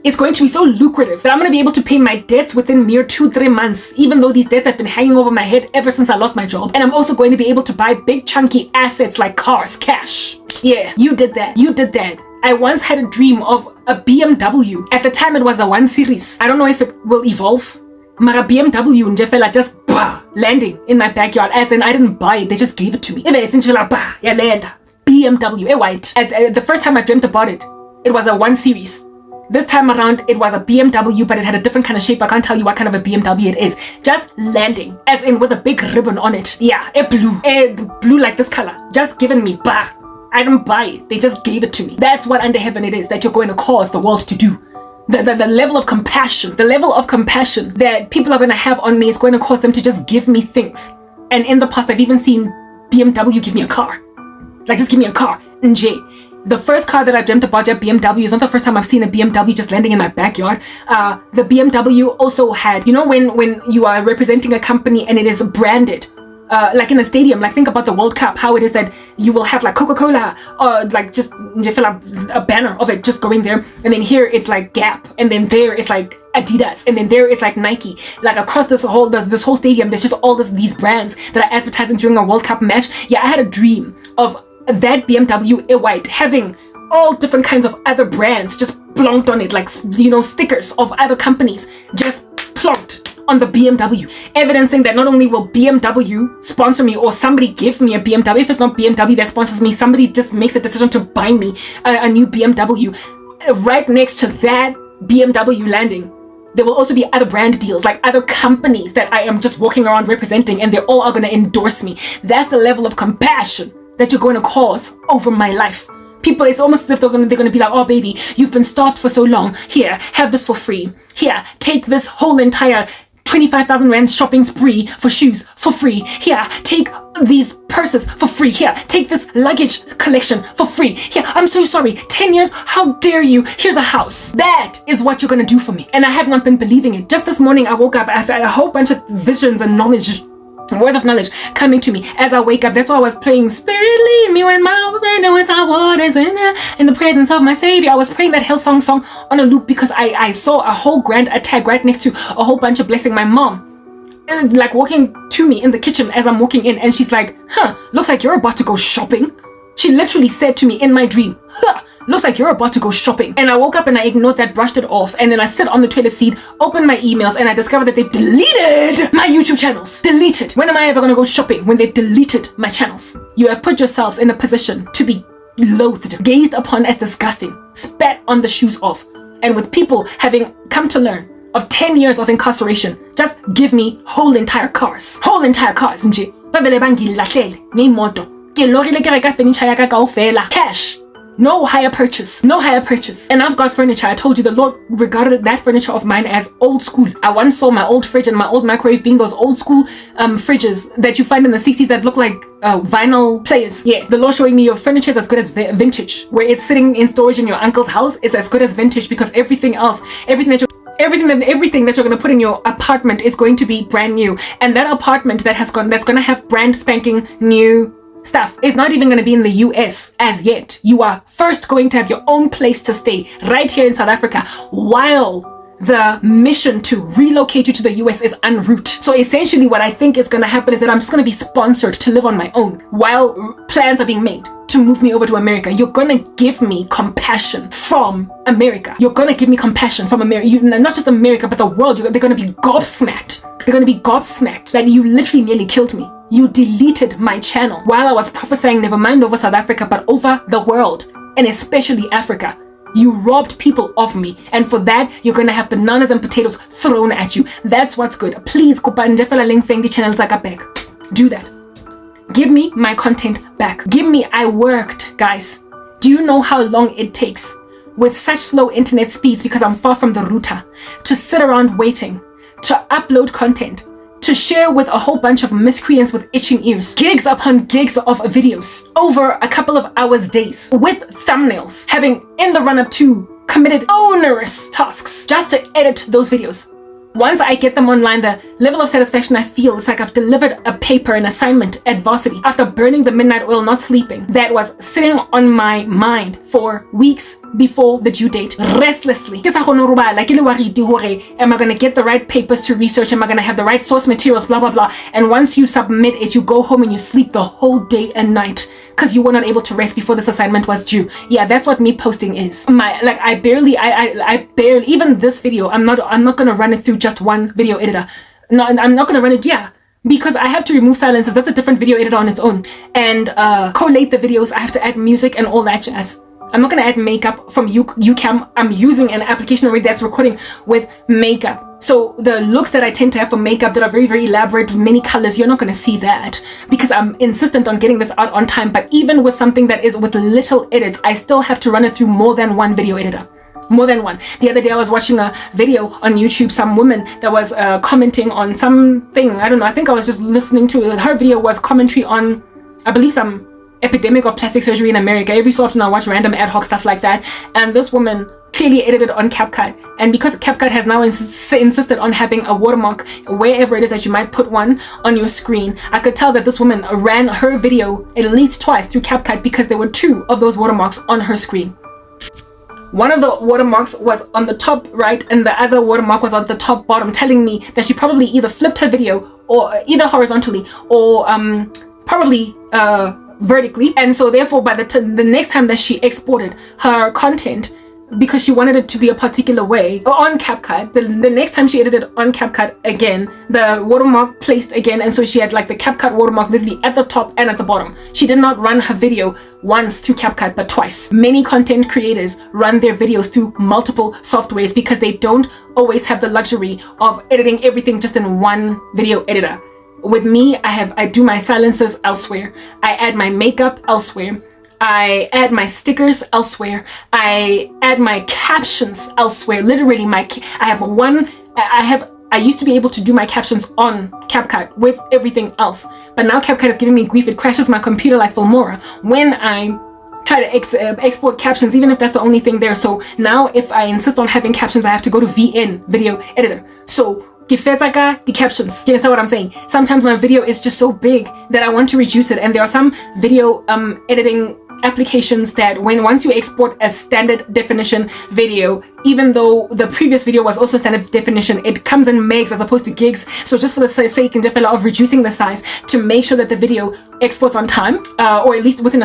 it's going to be so lucrative that I'm going to be able to pay my debts within mere 2-3 months, even though these debts have been hanging over my head ever since I lost my job. And I'm also going to be able to buy big chunky assets like cars, cash. Yeah, you did that. You did that. I once had a dream of a BMW. At the time, it was a 1 Series. I don't know if it will evolve. Mara BMW and Jeffela just landing in my backyard. As in, I didn't buy it. They just gave it to me. It's in BMW, white. The first time I dreamt about it, it was a 1 Series. This time around, it was a BMW, but it had a different kind of shape. I can't tell you what kind of a BMW it is. Just landing, as in with a big ribbon on it. Yeah, it blew. It blew like this color. Just given me, bah. I didn't buy it. They just gave it to me. That's what under heaven it is that you're going to cause the world to do. The level of compassion, that people are going to have on me is going to cause them to just give me things. And in the past, I've even seen BMW give me a car. Like, just give me a car. NJ. The first car that I dreamt about at BMW is not the first time I've seen a BMW just landing in my backyard. The BMW also had, you know, when you are representing a company and it is branded, like in a stadium, like think about the World Cup, how it is that you will have like Coca-Cola or like just a banner of it just going there. And then here it's like Gap. And then there it's like Adidas. And then there is like Nike. Like across this whole stadium, there's just all these brands that are advertising during a World Cup match. Yeah, I had a dream of that BMW white having all different kinds of other brands just plonked on it, like, you know, stickers of other companies just plonked on the BMW, evidencing that not only will BMW sponsor me or somebody give me a BMW, if it's not BMW that sponsors me, somebody just makes a decision to buy me a new BMW. Right next to that BMW landing, there will also be other brand deals, like other companies that I am just walking around representing, and they all are going to endorse me. That's the level of compassion that you're going to cause over my life. People, it's almost as if they're going to be like, oh baby, you've been starved for so long. Here, have this for free. Here, take this whole entire 25,000 rand shopping spree for shoes for free. Here, take these purses for free. Here, take this luggage collection for free. Here, I'm so sorry. 10 years, how dare you? Here's a house. That is what you're going to do for me. And I have not been believing it. Just this morning, I woke up after a whole bunch of visions and words of knowledge coming to me as I wake up. That's why I was playing Spirit lead me when my window without waters in the presence of my Savior. I was praying that Hillsong song on a loop because I saw a whole grand tag right next to a whole bunch of blessing. My mom, and like walking to me in the kitchen as I'm walking in, and she's like, looks like you're about to go shopping. She literally said to me in my dream, looks like you're about to go shopping. And I woke up and I ignored that, brushed it off, and then I sit on the toilet seat, open my emails, and I discovered that they've deleted my YouTube channels. Deleted. When am I ever gonna go shopping when they've deleted my channels? You have put yourselves in a position to be loathed, gazed upon as disgusting, spat on the shoes off, and with people having come to learn of 10 years of incarceration, just give me whole entire cars. Whole entire cars, nje. Bavele bangilahlele ngemoto. Ke lorile ke reka furniture ya ka kaofela. Cash. No higher purchase. No higher purchase. And I've got furniture. I told you the Lord regarded that furniture of mine as old school. I once saw my old fridge and my old microwave being those old school fridges that you find in the 60s that look like vinyl players. Yeah, the Lord showing me your furniture is as good as vintage. Where it's sitting in storage in your uncle's house is as good as vintage, because everything else, everything that you're going to put in your apartment is going to be brand new. And that apartment that's going to have brand spanking new stuff is not even going to be in the US as yet. You are first going to have your own place to stay right here in South Africa while the mission to relocate you to the US is en route. So essentially what I think is going to happen is that I'm just going to be sponsored to live on my own while plans are being made to move me over to America. You're going to give me compassion from America. You're going to give me compassion from America. Not just America, but the world. They're going to be gobsmacked. They're going to be gobsmacked that you literally nearly killed me. You deleted my channel while I was prophesying never mind over South Africa, but over the world, and especially Africa. You robbed people of me, and for that, you're going to have bananas and potatoes thrown at you. That's what's good. Please, do that. Give me my content back. I worked, guys. Do you know how long it takes with such slow internet speeds, because I'm far from the router, to sit around waiting, to upload content, to share with a whole bunch of miscreants with itching ears, gigs upon gigs of videos over a couple of hours days, with thumbnails, having in the run-up to committed onerous tasks just to edit those videos. Once I get them online, the level of satisfaction I feel is like I've delivered a paper, an assignment at varsity after burning the midnight oil, not sleeping, that was sitting on my mind for weeks before the due date, restlessly. Am I going to get the right papers to research? Am I going to have the right source materials? Blah, blah, blah. And once you submit it, you go home and you sleep the whole day and night because you were not able to rest before this assignment was due. Yeah, that's what me posting is. I barely, even this video, I'm not going to run it through just one video editor. No, I'm not going to run it, yeah. Because I have to remove silences. That's a different video editor on its own. And collate the videos. I have to add music and all that jazz. I'm not going to add makeup from UCam. I'm using an application already that's recording with makeup. So the looks that I tend to have for makeup that are very, very elaborate with many colors, you're not going to see that because I'm insistent on getting this out on time. But even with something that is with little edits, I still have to run it through more than one video editor. More than one. The other day I was watching a video on YouTube, some woman that was commenting on something, I don't know, I think I was just listening to her video was commentary on, I believe, some epidemic of plastic surgery in America. Every so often I watch random ad hoc stuff like that, and this woman clearly edited on CapCut, and because CapCut has now insisted on having a watermark wherever it is that you might put one on your screen, I could tell that this woman ran her video at least twice through CapCut because there were 2 of those watermarks on her screen. One of the watermarks was on the top right and the other watermark was on the top bottom, telling me that she probably either flipped her video or either horizontally or probably vertically. And so therefore by the next time that she exported her content, because she wanted it to be a particular way on CapCut, the next time she edited on CapCut again, the watermark placed again, and so she had like the CapCut watermark literally at the top and at the bottom. She did not run her video once through CapCut but twice. Many content creators run their videos through multiple softwares because they don't always have the luxury of editing everything just in one video editor. With me, I do my silences elsewhere, I add my makeup elsewhere, I add my stickers elsewhere, I add my captions elsewhere. Literally I used to be able to do my captions on CapCut with everything else, but now CapCut is giving me grief. It crashes my computer like Filmora when I try to export captions, even if that's the only thing there. So now if I insist on having captions, I have to go to VN video editor. So the captions, do you understand what I'm saying? Sometimes my video is just so big that I want to reduce it, and there are some video editing applications that once you export a standard definition video, even though the previous video was also standard definition, it comes in megs as opposed to gigs. So just for the sake and of reducing the size to make sure that the video exports on time, or at least within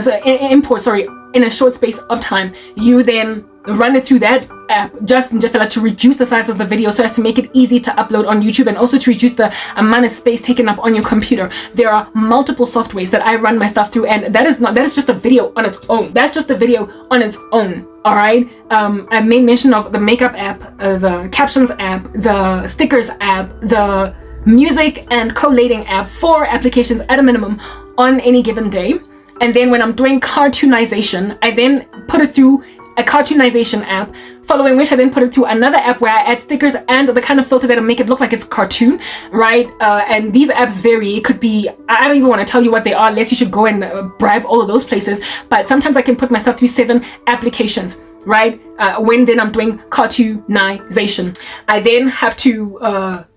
in a short space of time, you then run it through that app just in to reduce the size of the video so as to make it easy to upload on YouTube, and also to reduce the amount of space taken up on your computer. There are multiple softwares that I run my stuff through, and that is just a video on its own. That's just a video on its own. All right. I made mention of the makeup app, the captions app, the stickers app, the music and collating app, 4 applications at a minimum on any given day. And then when I'm doing cartoonization, I then put it through a cartoonization app, following which I then put it through another app where I add stickers and the kind of filter that'll make it look like it's cartoon, right? And these apps vary. It could be, I don't even want to tell you what they are unless you should go and bribe all of those places, but sometimes I can put myself through 7 applications, right? When then I'm doing cartoonization, I then have to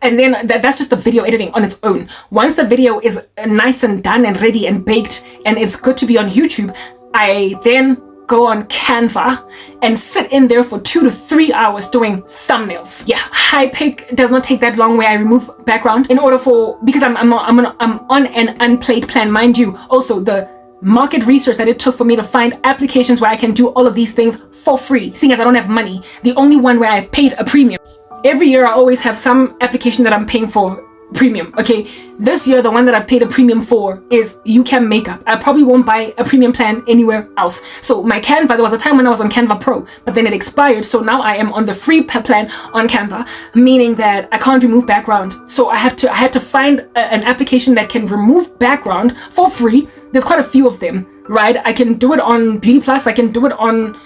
and then that's just the video editing on its own. Once the video is nice and done and ready and baked and it's good to be on YouTube, I then go on Canva and sit in there for 2 to 3 hours doing thumbnails. Yeah, high pick does not take that long, where I remove background in order because I'm on an unplayed plan, mind you. Also, the market research that it took for me to find applications where I can do all of these things for free, seeing as I don't have money. The only one where I've paid a premium. Every year I always have some application that I'm paying for premium. Okay, this year the one that I've paid a premium for is UCam Makeup. I probably won't buy a premium plan anywhere else. So my Canva, there was a time when I was on Canva Pro, but then it expired, so now I am on the free plan on Canva, meaning that I can't remove background. So I had to find an application that can remove background for free. There's quite a few of them, right? I can do it on Beauty Plus, I can do it on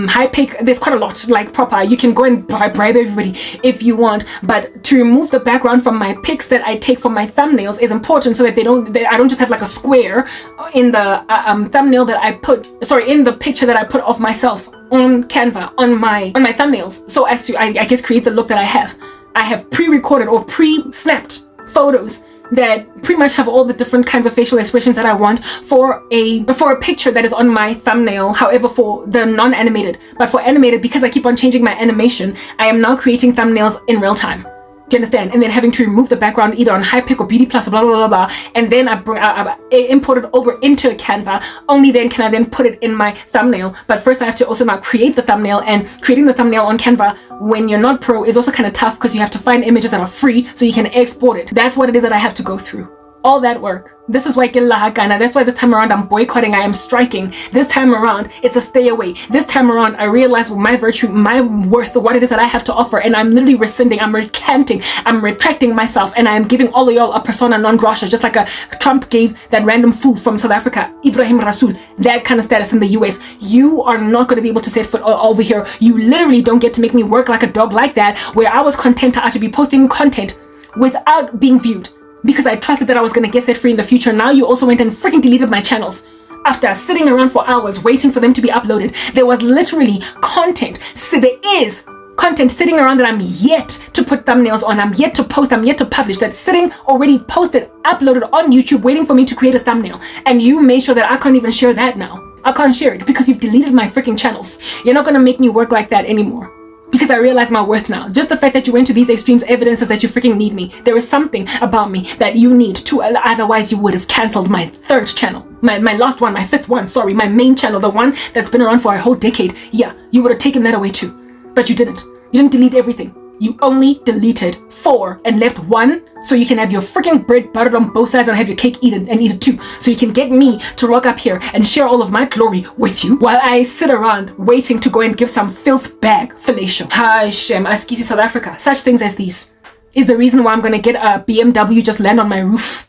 high pick. There's quite a lot, like proper. You can go and bribe everybody if you want, but to remove the background from my pics that I take for my thumbnails is important, so that I don't just have like a square in the thumbnail that I put, in the picture that I put of myself on Canva on my thumbnails, so as to I guess create the look that I have. I have pre-recorded or pre-snapped photos that pretty much have all the different kinds of facial expressions that I want for a picture that is on my thumbnail. However, for the non-animated, but for animated, because I keep on changing my animation, I am now creating thumbnails in real time. Do you understand? And then having to remove the background either on Hypic or Beauty Plus, blah, blah, blah, blah. And then I import it over into Canva. Only then can I then put it in my thumbnail. But first I have to also now create the thumbnail, and creating the thumbnail on Canva when you're not pro is also kind of tough, because you have to find images that are free so you can export it. That's what it is that I have to go through all that work. This is why that's why this time around I'm boycotting, I am striking. This time around it's a stay away. This time around I realize my virtue, my worth, what it is that I have to offer, and I'm literally rescinding, I'm recanting, I'm retracting myself, and I am giving all of y'all a persona non grata, just like a Trump gave that random fool from South Africa, Ibrahim Rasool, that kind of status in the US. You are not going to be able to set foot over here. You literally don't get to make me work like a dog like that, where I was content to actually be posting content without being viewed, because I trusted that I was going to get set free in the future. Now you also went and freaking deleted my channels after sitting around for hours waiting for them to be uploaded. There was literally content. So there is content sitting around that I'm yet to put thumbnails on, I'm yet to post, I'm yet to publish, that's sitting already posted, uploaded on YouTube, waiting for me to create a thumbnail. And you made sure that I can't even share that now. I can't share it because you've deleted my freaking channels. You're not going to make me work like that anymore. Because I realize my worth now. Just the fact that you went to these extremes evidences that you freaking need me. There is something about me that you need to, otherwise you would have cancelled my third channel. My last one, my fifth one, sorry, my main channel, the one that's been around for a whole decade. Yeah, you would have taken that away too. But you didn't. You didn't delete everything. You only deleted 4 and left 1 so you can have your freaking bread buttered on both sides and have your cake eaten and eat it too. So you can get me to rock up here and share all of my glory with you while I sit around waiting to go and give some filth bag fellatio. Hashem, Askisi South Africa. Such things as these is the reason why I'm going to get a BMW just land on my roof.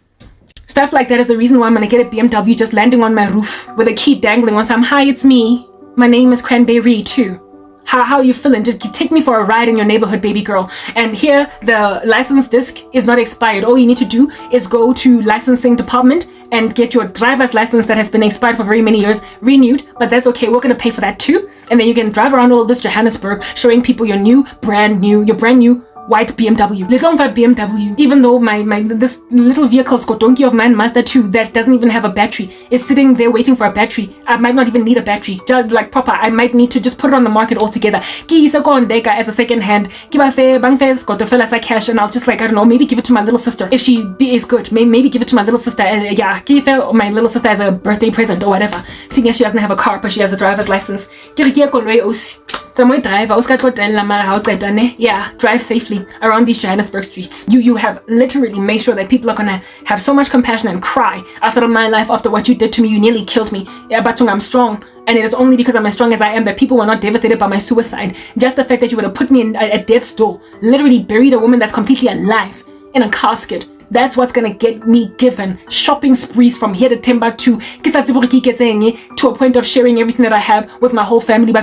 Stuff like that is the reason why I'm going to get a BMW just landing on my roof with a key dangling on some, hi, it's me. My name is Cranberry too. How you feeling? Just take me for a ride in your neighborhood, baby girl. And here, the license disc is not expired. All you need to do is go to licensing department and get your driver's license that has been expired for very many years renewed. But that's okay. We're going to pay for that too. And then you can drive around all of this Johannesburg, showing people your brand new white BMW. Little BMW. Even though this little vehicle, Skotonki of mine, Mazda 2, that doesn't even have a battery, is sitting there waiting for a battery. I might not even need a battery. Just like proper, I might need to just put it on the market altogether. As a second hand. Got to fill as a cash, and I'll just like, I don't know, maybe give it to my little sister if she is good. Maybe give it to my little sister. Yeah, my little sister as a birthday present or whatever. Seeing as she doesn't have a car, but she has a driver's license. Yeah, drive safely around these Johannesburg streets. You have literally made sure that people are gonna have so much compassion and cry outside of my life after what you did to me. You nearly killed me. Yeah, Batung, I'm strong. And it is only because I'm as strong as I am that people were not devastated by my suicide. Just the fact that you would have put me at death's door, literally buried a woman that's completely alive in a casket. That's what's gonna get me given shopping sprees from here to Timbuktu to a point of sharing everything that I have with my whole family.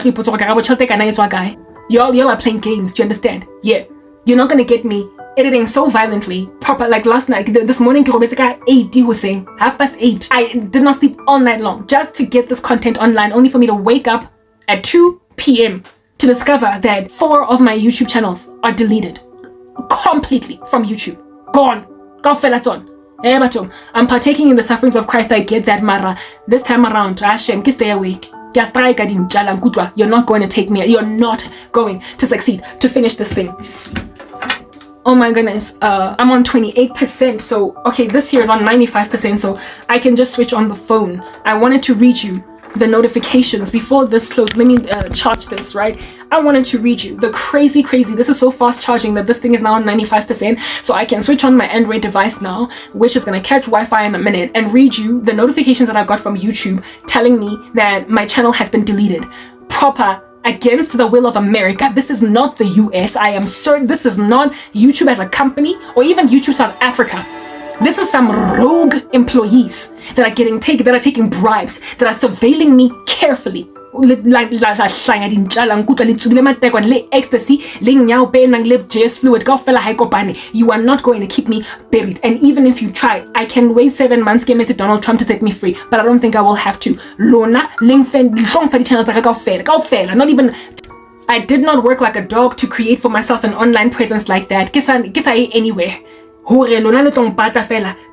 Y'all are playing games, do you understand? Yeah. You're not gonna get me editing so violently, proper, like last night, this morning, 8 was saying, 8:30. I did not sleep all night long just to get this content online, only for me to wake up at 2 p.m. to discover that 4 of my YouTube channels are deleted completely from YouTube. Gone. I'm partaking in the sufferings of Christ, I get that, Mara. This time around, Hashem, stay away. You're not going to take me, you're not going to succeed to finish this thing. Oh my goodness, I'm on 28%, so okay, this here is on 95%, so I can just switch on the phone. I wanted to read you the notifications before this closed. Let me charge this, right? I wanted to read you the crazy, this is so fast charging that this thing is now on 95%, so I can switch on my Android device now, which is going to catch Wi-Fi in a minute, and read you the notifications that I got from YouTube telling me that my channel has been deleted. Proper, against the will of America. This is not the US. I am certain this is not YouTube as a company or even YouTube South Africa. This is some rogue employees that are taking bribes, that are surveilling me carefully. Ecstasy, you are not going to keep me buried. And even if you try, I can wait 7 months, get me to Donald Trump to set me free, but I don't think I will have to. Not even. I did not work like a dog to create for myself an online presence like that. Guess I anywhere.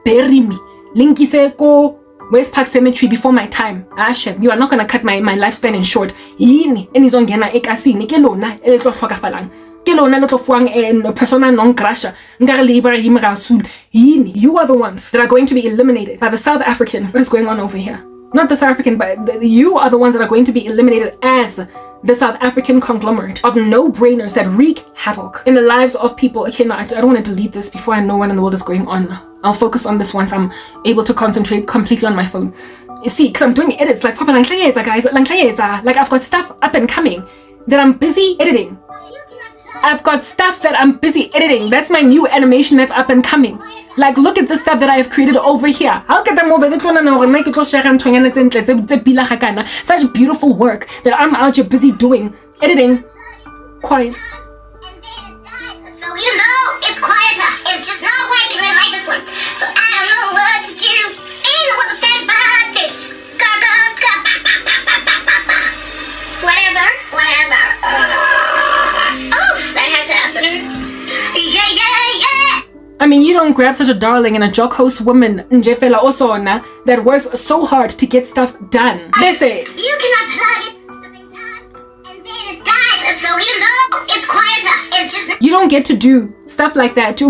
Bury me. Linkise ko West Park Cemetery before my time. Hashem, you are not gonna cut my lifespan in short. Yini enizongena ekasini ke lona eletlohlokafalang. Ke lona letlofuang en persona non grata. Ngare le Ibrahim Rasool. Yini, you are the ones that are going to be eliminated by the South African. What is going on over here? not the South African, but you are the ones that are going to be eliminated as the South African conglomerate of no-brainers that wreak havoc in the lives of people. Okay, no, I don't want to delete this before I know what in the world is going on. I'll focus on this once I'm able to concentrate completely on my phone. You see, because I'm doing edits, like proper guys, like I've got stuff up and coming that I'm busy editing. I've got stuff that I'm busy editing. That's my new animation that's up and coming. Like, look at the stuff that I have created over here. Such beautiful work that I'm out here busy doing, editing. Quiet. So you know, it's quieter. It's just not working like this one. So I don't know what to do. Ain't what the fed by this. Whatever. Oh, that had to happen. Yeah. I mean, you don't grab such a darling and a jocose woman, Njefela Osona, that works so hard to get stuff done. They say you cannot plug it at the same time, and then it dies. So you know, it's quieter. It's just you don't get to do stuff like that to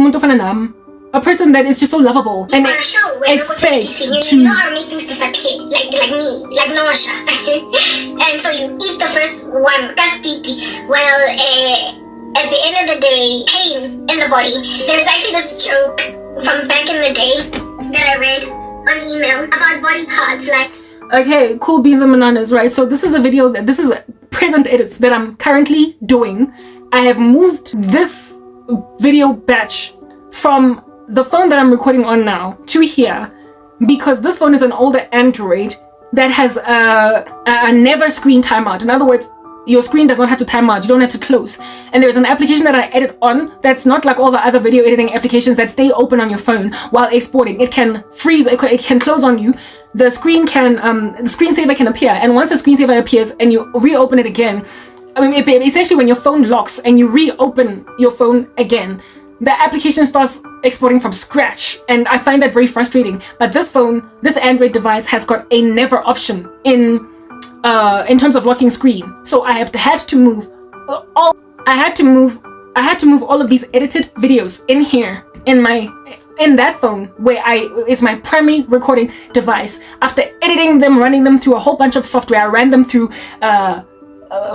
a person that is just so lovable and expect to. You know how to make things disappear, like me, like nausea. And so you eat the first one, that's pity. Well, at the end of the day, pain in the body. There's actually this joke from back in the day that I read on email about body parts, like. Okay, cool beans and bananas, right? So this is a video this is present edits that I'm currently doing. I have moved this video batch from the phone that I'm recording on now to here because this phone is an older Android that has a never screen timeout. In other words, your screen does not have to time out. You don't have to close. And there's an application that I edit on that's not like all the other video editing applications that stay open on your phone while exporting. It can freeze, it can close on you. The screen can, the screensaver can appear. And once the screensaver appears and you reopen it again, I mean, essentially when your phone locks and you reopen your phone again, the application starts exporting from scratch. And I find that very frustrating. But this phone, this Android device has got a never option in terms of locking screen. So I have had to move all of these edited videos in here in that phone where is my primary recording device. After editing them, running them through a whole bunch of software, I ran them through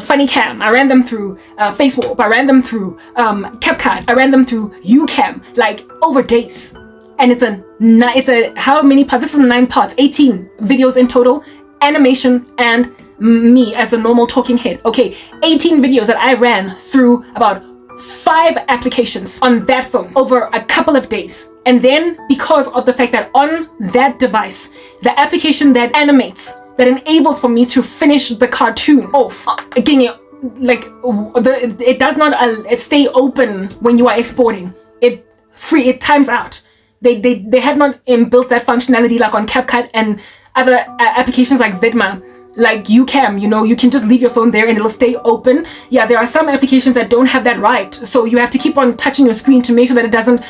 Funny Cam, I ran them through FaceWarp, I ran them through CapCut, I ran them through UCam, like over days. And it's a how many parts? This is 9 parts, 18 videos in total. Animation and me as a normal talking head. Okay, 18 videos that I ran through about 5 applications on that phone over a couple of days. And then because of the fact that on that device, the application that animates, that enables for me to finish the cartoon off, again, like it does not stay open when you are exporting. It times out. They have not built that functionality like on CapCut and other applications like Vidma, like UCam, you know, you can just leave your phone there and it'll stay open. Yeah, there are some applications that don't have that right. So you have to keep on touching your screen to make sure that it doesn't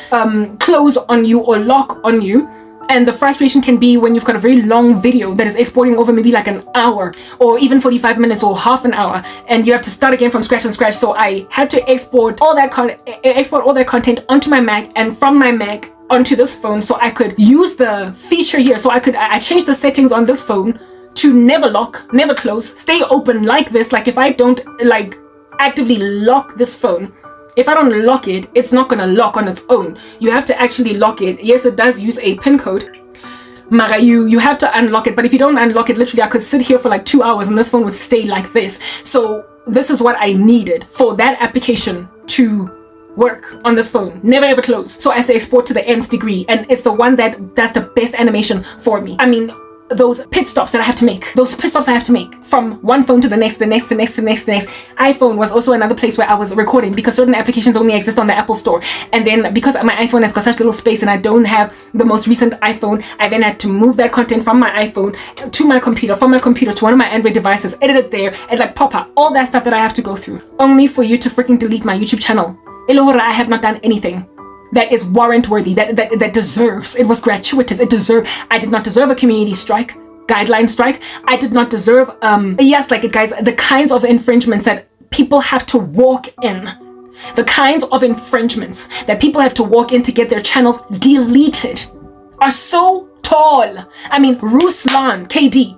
close on you or lock on you. And the frustration can be when you've got a very long video that is exporting over maybe like an hour or even 45 minutes or half an hour, and you have to start again from scratch. So I had to export all that content onto my Mac and from my Mac onto this phone so I could use the feature here. So I changed the settings on this phone to never lock, never close, stay open like this. Like if I don't like actively lock this phone, if I don't lock it, it's not gonna lock on its own. You have to actually lock it. Yes, it does use a pin code. Mara, you have to unlock it, but if you don't unlock it, literally I could sit here for like 2 hours and this phone would stay like this. So this is what I needed for that application to work on this phone. Never ever close. So I have to export to the nth degree, and it's the one that does the best animation for me. I mean, those pit stops that I have to make, from one phone to the next. iPhone was also another place where I was recording because certain applications only exist on the Apple Store. And then because my iPhone has got such little space and I don't have the most recent iPhone, I then had to move that content from my iPhone to my computer, from my computer to one of my Android devices, edit it there, and like proper, all that stuff that I have to go through. Only for you to freaking delete my YouTube channel. Elohora, I have not done anything that is warrant worthy, that deserves. It was gratuitous. I did not deserve a community strike, guideline strike. I did not deserve yes, like it, guys, the kinds of infringements that people have to walk in. The kinds of infringements that people have to walk in to get their channels deleted are so tall. I mean, Ruslan, KD.